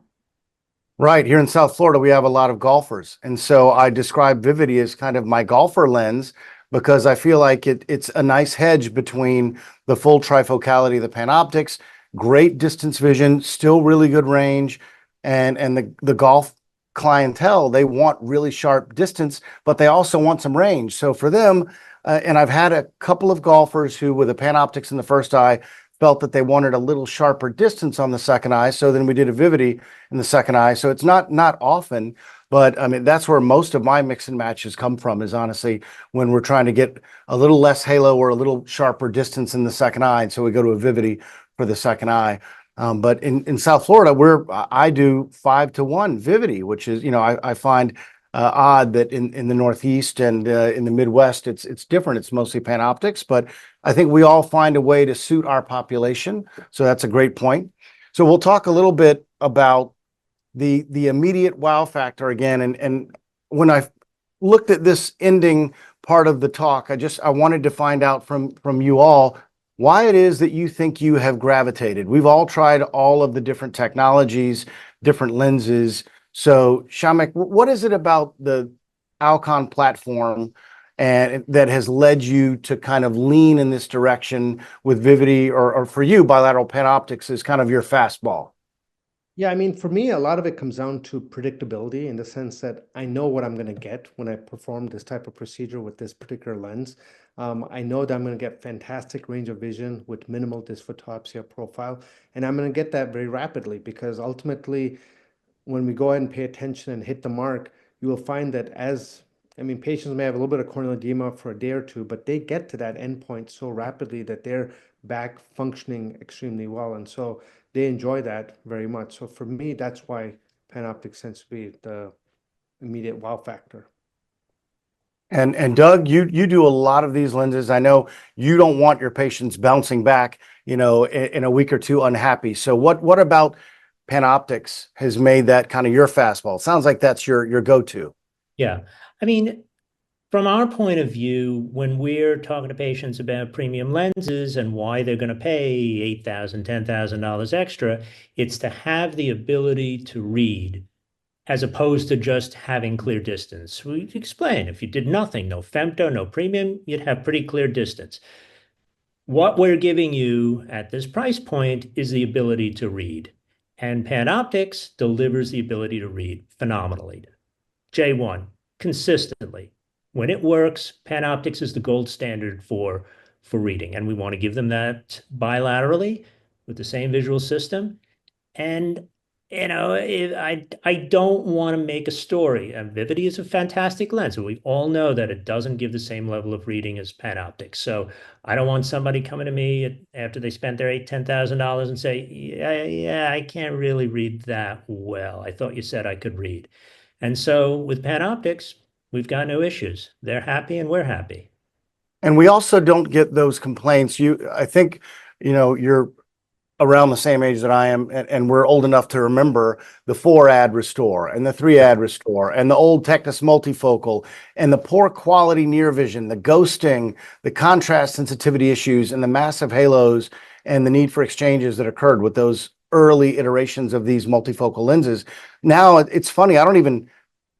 Right. Here in South Florida, we have a lot of golfers. And so I describe Vivity as kind of my golfer lens because I feel like it's a nice hedge between the full trifocality of the panoptics, great distance vision, still really good range, and the golf clientele, they want really sharp distance, but they also want some range. So for them, and I've had a couple of golfers who, with the panoptics in the first eye, felt that they wanted a little sharper distance on the second eye. So then we did a Vivity in the second eye. So it's not often, but I mean, that's where most of my mix and matches come from, is honestly when we're trying to get a little less halo or a little sharper distance in the second eye. And so we go to a Vivity for the second eye. But in South Florida, I do 5-to-1 Vivity, which is, I find odd that in the Northeast and in the Midwest, it's different. It's mostly panoptics, but I think we all find a way to suit our population. So that's a great point. So we'll talk a little bit about the immediate wow factor again. And when I looked at this ending part of the talk, I wanted to find out from you all why it is that you think you have gravitated. We've all tried all of the different technologies, different lenses. So Shamak, what is it about the Alcon platform and that has led you to kind of lean in this direction with Vivity, or for you, bilateral panoptics is kind of your fastball? Yeah, I mean, for me, a lot of it comes down to predictability, in the sense that I know what I'm going to get when I perform this type of procedure with this particular lens. I know that I'm going to get fantastic range of vision with minimal dysphotopsia profile, and I'm going to get that very rapidly because ultimately, when we go ahead and pay attention and hit the mark, you will find that patients may have a little bit of corneal edema for a day or two, but they get to that endpoint so rapidly that they're back functioning extremely well. And so they enjoy that very much. So for me, that's why panoptics tends to be the immediate wow factor. And Doug, you do a lot of these lenses. I know you don't want your patients bouncing back, in a week or two unhappy. So what about panoptics has made that kind of your fastball? It sounds like that's your go-to. Yeah. I mean, from our point of view, when we're talking to patients about premium lenses and why they're going to pay $8,000, $10,000 extra, it's to have the ability to read, as opposed to just having clear distance. We explain, if you did nothing, no femto, no premium, you'd have pretty clear distance. What we're giving you at this price point is the ability to read. And Panoptics delivers the ability to read phenomenally. J1, consistently. When it works, PanOptix is the gold standard for reading, and we want to give them that bilaterally with the same visual system. And I don't want to make a story. And Vivity is a fantastic lens, and we all know that it doesn't give the same level of reading as PanOptix. So I don't want somebody coming to me after they spent their $10,000 and say, yeah, I can't really read that well. I thought you said I could read. And so with PanOptix, we've got no issues. They're happy and we're happy. And we also don't get those complaints. I think, you're around the same age that I am, and we're old enough to remember the 4-ad restore and the 3-ad restore and the old Tecnis multifocal and the poor quality near vision, the ghosting, the contrast sensitivity issues, and the massive halos and the need for exchanges that occurred with those early iterations of these multifocal lenses. Now it's funny, I don't even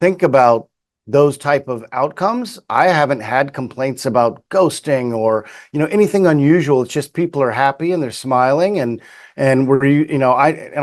think about those type of outcomes. I haven't had complaints about ghosting or, anything unusual. It's just people are happy and they're smiling and I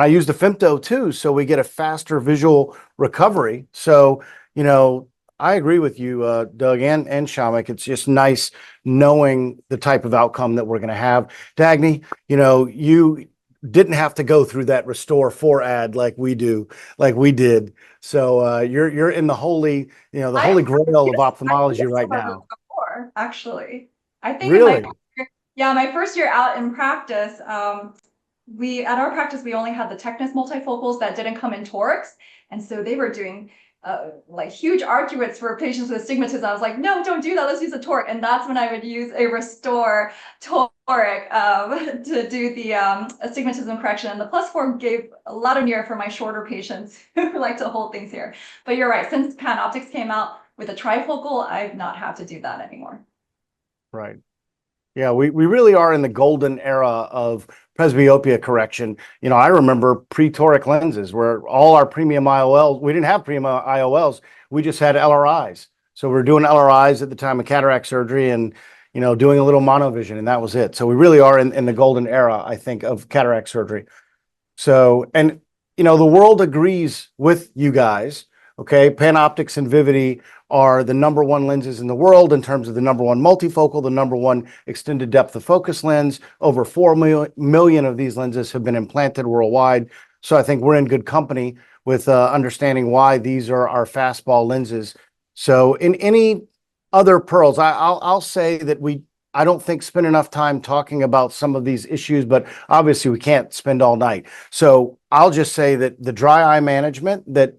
use the Femto too, so we get a faster visual recovery. So, I agree with you, Doug and Shamik. It's just nice knowing the type of outcome that we're going to have. Dagny, you didn't have to go through that restore 4-ad like we did. So you're in the holy, the holy grail of ophthalmology right now. Before, actually, I think really, my first year out in practice, at our practice we only had the Tecnis multifocals that didn't come in torics, and so they were doing like huge arcuates for patients with astigmatism. I was like, no, don't do that. Let's use a toric. And that's when I would use a restore toric to do the astigmatism correction. And the +4 gave a lot of near for my shorter patients who like to hold things here. But you're right. Since PanOptix came out with a trifocal, I've not had to do that anymore. Right. Yeah, we really are in the golden era of presbyopia correction. I remember pre-toric lenses where all our premium IOLs, we didn't have premium IOLs, we just had LRIs. So we were doing LRIs at the time of cataract surgery and, doing a little monovision, and that was it. So we really are in the golden era, I think, of cataract surgery. So, and, the world agrees with you guys. Okay, PanOptix and Vivity are the #1 lenses in the world in terms of the #1 multifocal, the #1 extended depth of focus lens. Over 4 million of these lenses have been implanted worldwide. So I think we're in good company with understanding why these are our fastball lenses. So in any other pearls, I'll say that I don't think spend enough time talking about some of these issues, but obviously we can't spend all night. So I'll just say that the dry eye management that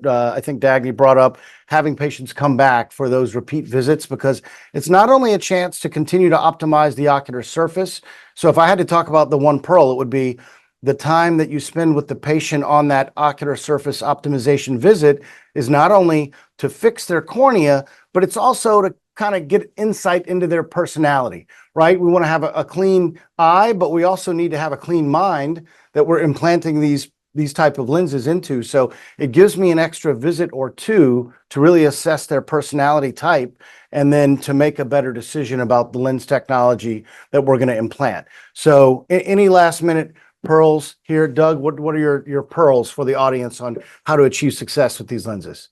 I think Dagny brought up, having patients come back for those repeat visits, because it's not only a chance to continue to optimize the ocular surface. So if I had to talk about the one pearl, it would be the time that you spend with the patient on that ocular surface optimization visit is not only to fix their cornea, but it's also to kind of get insight into their personality, right? We want to have a clean eye, but we also need to have a clean mind that we're implanting these type of lenses into. So it gives me an extra visit or two to really assess their personality type and then to make a better decision about the lens technology that we're going to implant. So any last minute pearls here, Doug? What are your pearls for the audience on how to achieve success with these lenses?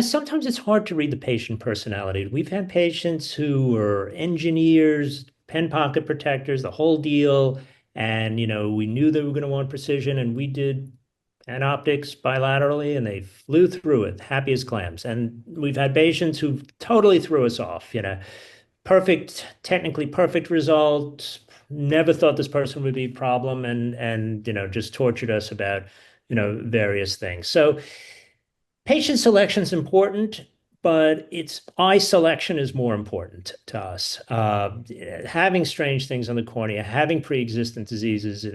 Sometimes it's hard to read the patient personality. We've had patients who are engineers, pen pocket protectors, the whole deal. And, we knew they were going to want precision, and we did PanOptix bilaterally, and they flew through it, happy as clams. And we've had patients who totally threw us off, technically perfect result. Never thought this person would be a problem, and just tortured us about, various things. So patient selection is important, but eye selection is more important to us. Having strange things on the cornea, having pre-existent diseases.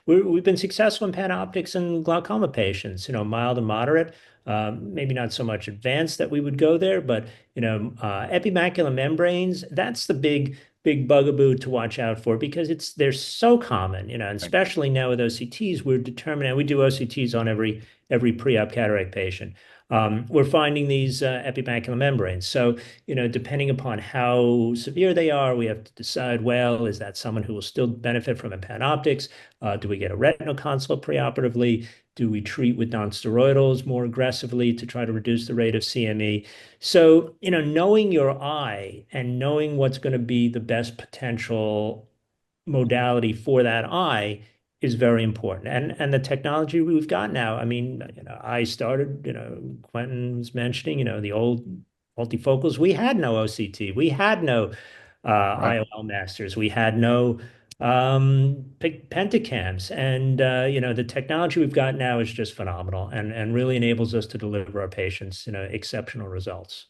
We've been successful in PanOptix in glaucoma patients. Mild and moderate. Maybe not so much advanced that we would go there, but epimacular membranes. That's the big bugaboo to watch out for because they're so common. And especially now with OCTs, we're determined. And we do OCTs on every every pre-op cataract patient. We're finding these epimacular membranes. So, depending upon how severe they are, we have to decide, well, is that someone who will still benefit from a PanOptix? Do we get a retinal consult preoperatively? Do we treat with nonsteroidals more aggressively to try to reduce the rate of CME? So, knowing your eye and knowing what's going to be the best potential modality for that eye is very important. And the technology we've got now, I mean, I started, Quentin was mentioning, the old multifocals. We had no OCT. We had no Right. IOL masters. We had no pentacams. And, the technology we've got now is just phenomenal and really enables us to deliver our patients, exceptional results.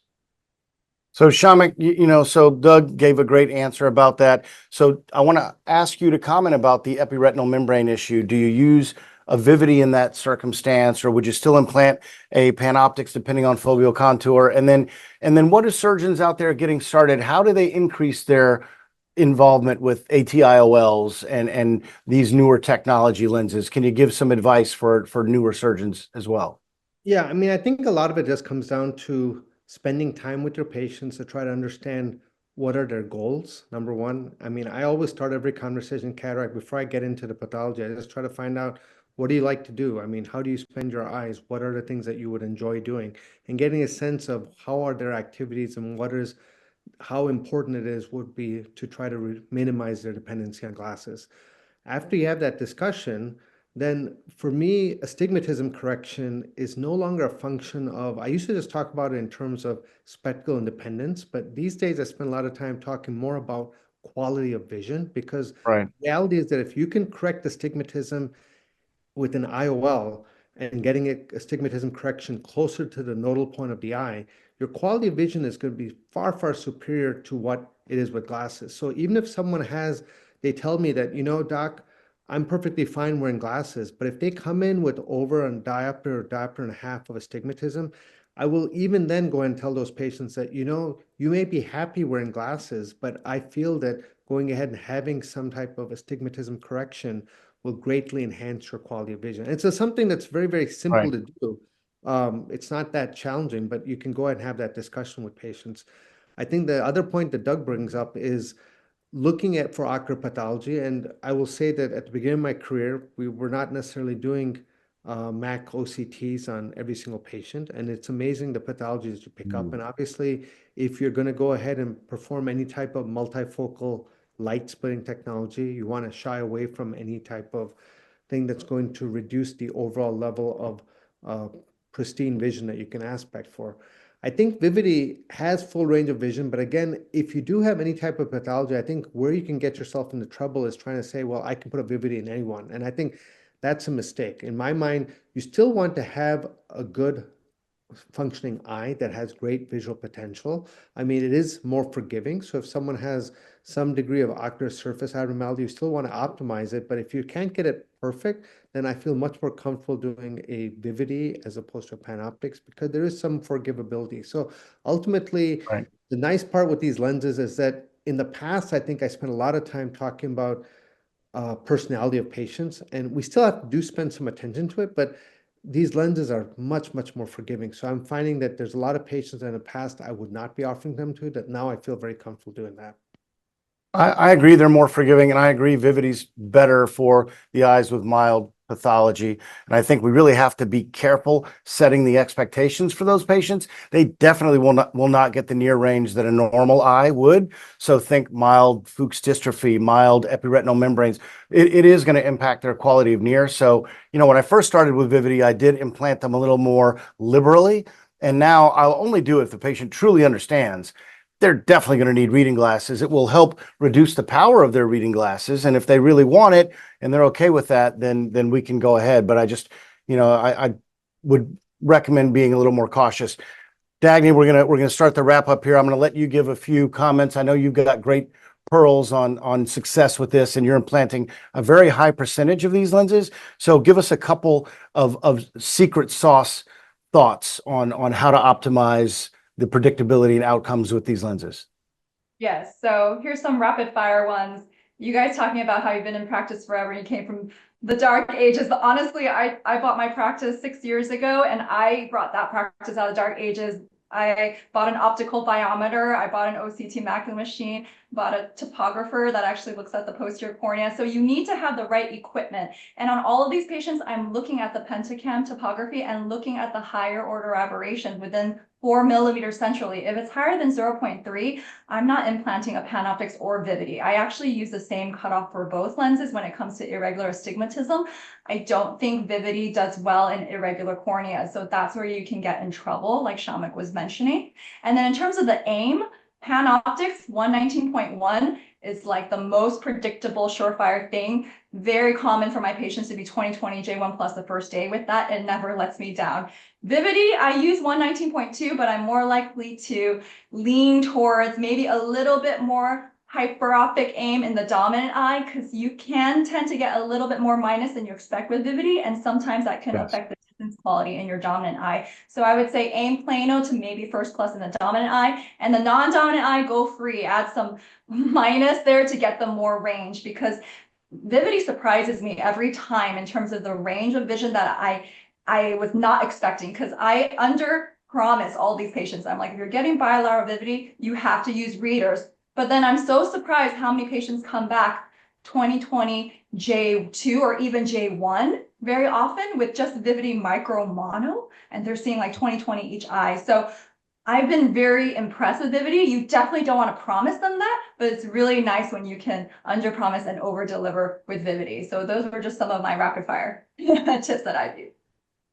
So Shamik, so Doug gave a great answer about that. So I want to ask you to comment about the epiretinal membrane issue. Do you use a Vivity in that circumstance, or would you still implant a PanOptix depending on foveal contour? And then what are surgeons out there getting started? How do they increase their involvement with AT-IOLs and these newer technology lenses? Can you give some advice for newer surgeons as well? Yeah, I mean, I think a lot of it just comes down to spending time with your patients to try to understand what are their goals, number one. I mean, I always start every conversation in cataract before I get into the pathology. I just try to find out, what do you like to do? I mean, how do you spend your eyes? What are the things that you would enjoy doing? And getting a sense of how are their activities and how important it is would be to try to minimize their dependency on glasses. After you have that discussion, then for me, astigmatism correction is no longer a function of, I used to just talk about it in terms of spectacle independence, but these days I spend a lot of time talking more about quality of vision, because Right. the reality is that if you can correct astigmatism with an IOL and getting astigmatism correction closer to the nodal point of the eye, your quality of vision is going to be far, far superior to what it is with glasses. So even if someone they tell me that, doc, I'm perfectly fine wearing glasses, but if they come in with over a diopter or diopter and a half of astigmatism, I will even then go and tell those patients that, you may be happy wearing glasses, but I feel that going ahead and having some type of astigmatism correction will greatly enhance your quality of vision. It's something that's very, very simple to do. It's not that challenging, but you can go ahead and have that discussion with patients. I think the other point that Doug brings up is looking for ocular pathology. And I will say that at the beginning of my career, we were not necessarily doing MAC OCTs on every single patient. And it's amazing the pathologies you pick up. And obviously, if you're going to go ahead and perform any type of multifocal light splitting technology, you want to shy away from any type of thing that's going to reduce the overall level of pristine vision that you can aspect for. I think Vivity has full range of vision, but again, if you do have any type of pathology, I think where you can get yourself into trouble is trying to say, well, I can put a Vivity in anyone. And I think that's a mistake. In my mind, you still want to have a good functioning eye that has great visual potential. I mean, it is more forgiving. So if someone has some degree of ocular surface abnormality, you still want to optimize it. But if you can't get it perfect, then I feel much more comfortable doing a Vivity as opposed to a PanOptix, because there is some forgivability. So ultimately, Right. the nice part with these lenses is that in the past, I think I spent a lot of time talking about personality of patients, and we still have to spend some attention to it, but these lenses are much, much more forgiving. So I'm finding that there's a lot of patients in the past I would not be offering them to, that now I feel very comfortable doing that. I agree they're more forgiving, and I agree Vivity's better for the eyes with mild pathology. And I think we really have to be careful setting the expectations for those patients. They definitely will not get the near range that a normal eye would. So think mild Fuchs dystrophy, mild epiretinal membranes. It is going to impact their quality of near. So, when I first started with Vivity, I did implant them a little more liberally. And now I'll only do it if the patient truly understands. They're definitely going to need reading glasses. It will help reduce the power of their reading glasses. And if they really want it and they're okay with that, then we can go ahead. But I just, I would recommend being a little more cautious. Dagny, we're gonna start the wrap up here. I'm gonna let you give a few comments. I know you've got great pearls on success with this, and you're implanting a very high percentage of these lenses. So give us a couple of secret sauce thoughts on how to optimize the predictability and outcomes with these lenses. Yes, so here's some rapid fire ones. You guys talking about how you've been in practice forever. You came from The dark ages, but honestly, I bought my practice 6 years ago, and I brought that practice out of dark ages. I bought an optical biometer, I bought an OCT macular machine, bought a topographer that actually looks at the posterior cornea. So you need to have the right equipment. And on all of these patients, I'm looking at the pentacam topography and looking at the higher order aberrations within 4 millimeters centrally. If it's higher than 0.3, I'm not implanting a PanOptix or Vivity. I actually use the same cutoff for both lenses when it comes to irregular astigmatism. I don't think Vivity does well in irregular cornea, so that's where you can get in trouble, like Shamik was mentioning. And then in terms of the aim, PanOptix 119.1 is like the most predictable, surefire thing. Very common for my patients to be 20/20 J1 plus the first day with that. It never lets me down. Vivity, I use 119.2, but I'm more likely to lean towards maybe a little bit more hyperopic aim in the dominant eye, because you can tend to get a little bit more minus than you expect with Vivity, and sometimes that can affect the distance quality in your dominant eye. So I would say aim plano to maybe first plus in the dominant eye, and the non-dominant eye, go free, add some minus there to get the more range, because Vivity surprises me every time in terms of the range of vision that I was not expecting, because I under promise all these patients. I'm like, if you're getting bilateral Vivity, you have to use readers. But then I'm so surprised how many patients come back 20/20 J2 or even J1 very often with just Vivity micro mono, and they're seeing like 20/20 each eye. So I've been very impressed with Vivity. You definitely don't want to promise them that, but it's really nice when you can under promise and over deliver with Vivity. So those were just some of my rapid fire tips that I've used.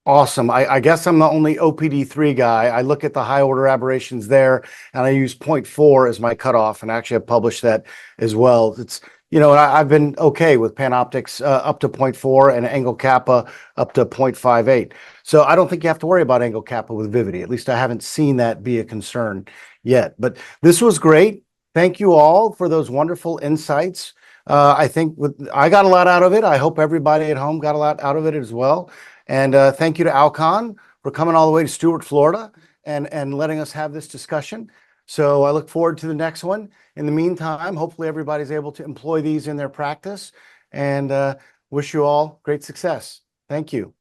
Awesome. I guess I'm the only OPD3 guy. I look at the high order aberrations there, and I use 0.4 as my cutoff, and actually I've published that as well. It's, and I've been okay with PanOptix up to 0.4 and angle kappa up to 0.58. So I don't think you have to worry about angle kappa with Vivity. At least I haven't seen that be a concern yet. But this was great. Thank you all for those wonderful insights. I think I got a lot out of it. I hope everybody at home got a lot out of it as well. And thank you to Alcon for coming all the way to Stuart, Florida, and letting us have this discussion. So I look forward to the next one. In the meantime, hopefully everybody's able to employ these in their practice, and wish you all great success. Thank you.